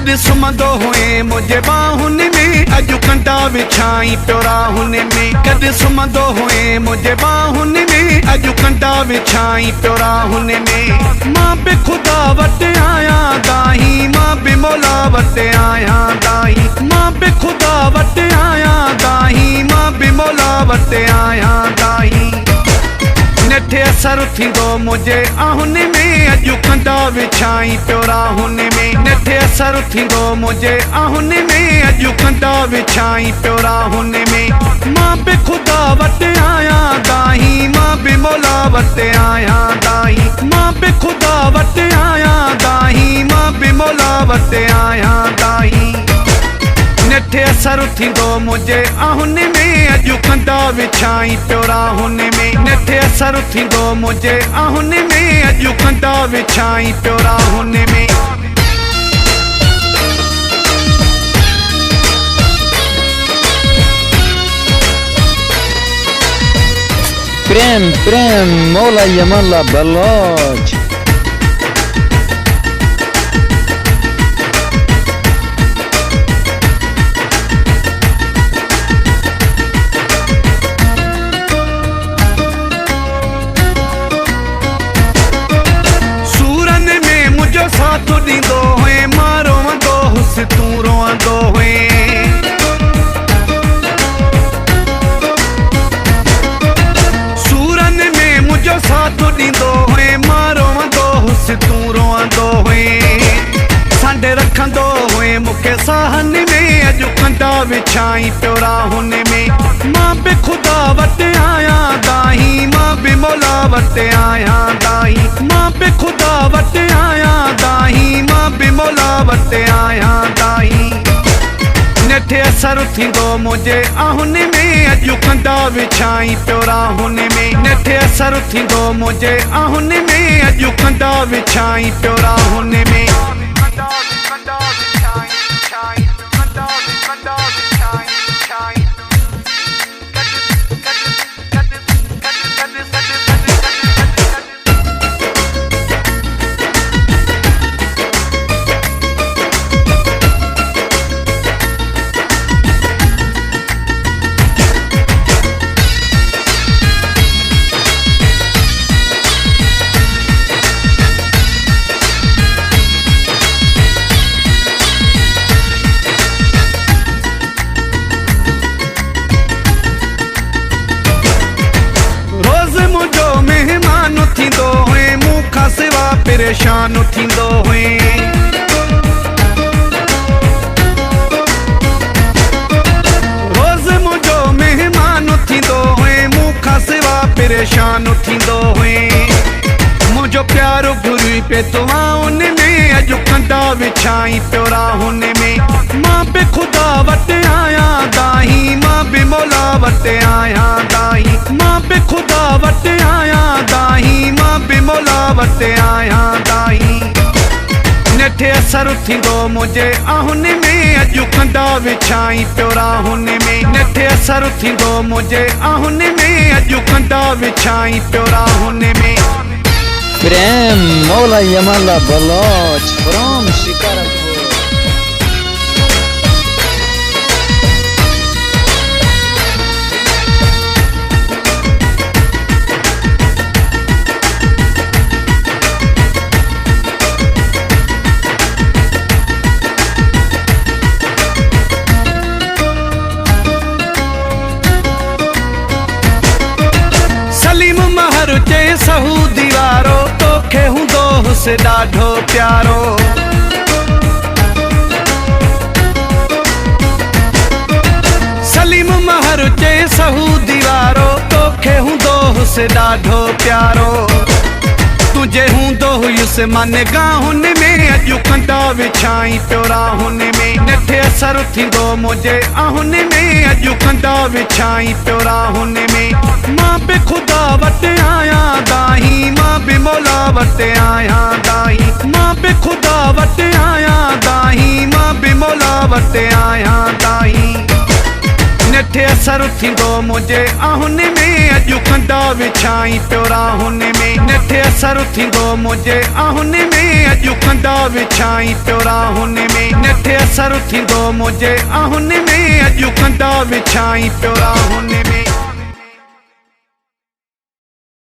कद सुम्हंदो हुए मुंहिंजे बाहुन में, अॼु कंडा विछाई पियो राहुन में। कद सुम्हंदो हुए मुंहिंजे बाहुन में, अॼु कंडा विछाई पियो राहुन में। मां बि ख़ुदा वटि आहियां दाही, मां बि मौला वटि आहियां दाही। मां बि ख़ुदा वटि आहियां दाही, मां बि मौला वटि आहियां दाही। नेठे असर थींदो मुंहिंजे आहुन में, अॼु कंडा विछाई पियो राहुन में। नेठे असर थींदो मुंहिंजे आहुन में, अॼु कंडा विछाई पियो राहुन में। मां बि ख़ुदा वटि आहियां दाही, मां बि मौला वटि आहियां दाही। मां बि ख़ुदा वटि आहियां दाही, मां बि मौला वटि आहियां दाही। नेठे असर थींदो मुंहिंजे आहुन में, अॼु कंडा विछाई पियो राहुन में। नेठे असर थींदो मुंहिंजे आहुन में, अॼु कंडा विछाई पियो राहुन में। प्रेम प्रेम मौला यमला बलोच। सूरन में मुझो साथ ॾींदो हुए, मां रोवंदो हुसि तूं रोवंदो हुए। सूरन में मुझो साथ ॾींदो हुए, मां रोवंदो हुसि तूं रोवंदो हुए। सांडे रखंदो हुए मूंखे साहन में, अॼु कंडा विछाई पियो राहुन में। मां बि ख़ुदा वटि आहियां दाही, मां बि मौला वटि आहियां दाही। मां बि ख़ुदा वटि आहियां दाही, मां बि मौला वटि आहियां दाही। नेठे असर थींदो मुंहिंजे आहुन में, अॼु कंडा विछाई पियो राहुन में। नेठे असर थींदो मुंहिंजे आहुन में, अॼु कंडा विछाई पियो राहुन में। थींदो हुए मूंखां सिवा परेशान थींदो हुए। रोज़ मुंहिंजो महिमान थींदो हुए, मूंखां सिवा परेशान थींदो हुए। मुंहिंजो प्यारो घुरी पियो तव्हां उन में, अॼु कंडा विछाई पियो राहुन में। मां बि ख़ुदा वटि आहियां दाही, मां बि मौला वटि आहियां दाही। मां बि ख़ुदा वटि आहियां दाही, मां बि मौला वटि आहियां दाही। नेठे असर थींदो मुंहिंजे आहुन में, अॼु कंडा विछाई पियो राहुन में। नेठे असर थींदो मुंहिंजे आहुन में, अॼु कंडा विछाई पियो राहुन में। प्रेम मौला यमला बलोच फ्रॉम शिकारपुर। सलीम महर चए सहूदी वारो, तोखे हूंदो हुसि ॾाढो प्यारो। सलीम महर चए सहूदी वारो, तोखे हूंदो हुसि ॾाढो प्यारो। तुंहिंजे हूंदो हुयुसि मां निगाहुन में, अॼु कंडा विछाई पियो राहुन में। नेठे असर थींदो मुंहिंजे आहुन में, अॼु कंडा विछाई पियो राहुन में। मां बि ख़ुदा वटि आहियां दाही, मां बि मौला वटि आहियां दाही। मां बि ख़ुदा वटि आहियां दाही, मां बि मौला वटि आहियां दाही। नेठे असर थींदो मुंहिंजे आहुन में, अॼु कंडा विछाई पियो राहुन में। नेठे असर थींदो मुंहिंजे आहुन में, अॼु कंडा विछाई पियो राहुन में नथे असर थींदो मुंहिंजे आहुन में अॼु कंडा विछाई पियो राहुन में